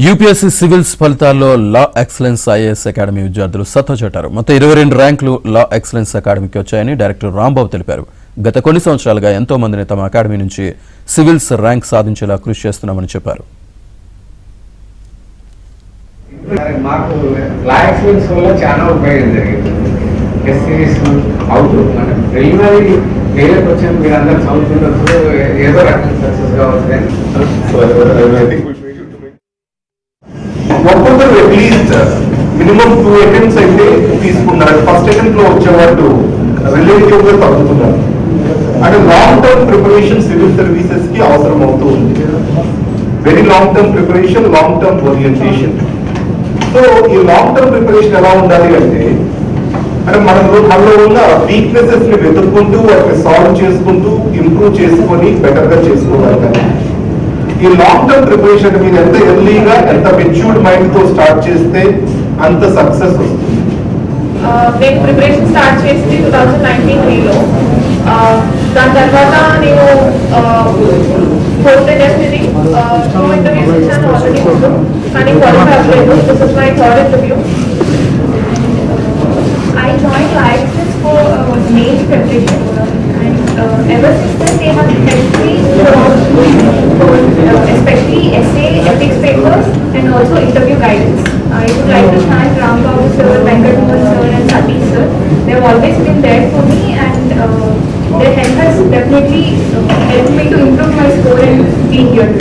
UPSC civils ఫలితాల్లో లా excellence IAS academy విద్యార్థులు సత్తా చాటారు. మొత్తం 22 ర్యాంకులు లా ఎక్సలెన్స్ అకాడమీకి వచ్చాయని డైరెక్టర్ రాంబాబు తెలిపారు. గత కొన్ని సంవత్సరాలుగా ఎంతో మందిని తమ అకాడమీ నుంచి సివిల్స్ ర్యాంక్ సాధించేలా కృషి చేస్తున్నామని చెప్పారు. మాకు లా ఎక్సలెన్స్ వల్ల చాలా ఉపయోగం జరిగింది. ఎస్సీస్ అవుట్ అంటే ప్రిలిమినరీ క్లియర్ వచ్చిన మీరు అందరూ చదువుతున్నప్పుడు ఏదో రకంగా సక్సెస్ కావచ్చు. ఒక్కొక్కరు అట్లీస్ట్ మినిమం 2 అటెంప్ట్స్ అయితే తీసుకున్నారు. ఫస్ట్ అటెంప్ట్ లో వచ్చేవాళ్ళు రిలేటివ్ గా తగ్గుతున్నారు. అంటే long term preparation civil services కి అవసరం అవుతూ ఉంది. Very long term preparation, long term orientation. So ఈ లాంగ్ టర్మ్ ప్రిపరేషన్ ఎలా ఉండాలి అంటే మనలో ఉన్న వీక్నెసెస్ ని వెతుక్కుంటూ వాటిని సాల్వ్ చేసుకుంటూ ఇంప్రూవ్ చేసుకొని బెటర్ గా చేసుకోవాలి. కానీ ఈ లాంగ్ టర్మ్ ప్రిపరేషన్ మీరు ఎంత ఎర్లీగా ఎంత మెచ్యూర్డ్ మైండ్ తో స్టార్ట్ చేస్తే అంత సక్సెస్ వస్తుంది. నేను ప్రిపరేషన్ స్టార్ట్ చేసి 2019లో దాని తర్వాత నేను ఫోర్త్ ఇండస్ట్రీ 2 ఇంటర్వ్యూస్ ఇచ్చాను ఆల్రెడీ ముందు, కానీ క్వాలిఫై అవ్వలేదు. This is my third interview. I joined IELTS for NAET preparation, and ever since then they have helped me for especially essay, ethics papers, and also interview guidance. I would like to thank Rambabu sir, Venkataraman sir, and Satish sir. They have always been there for me, and their help has definitely helped me to improve my score and be here.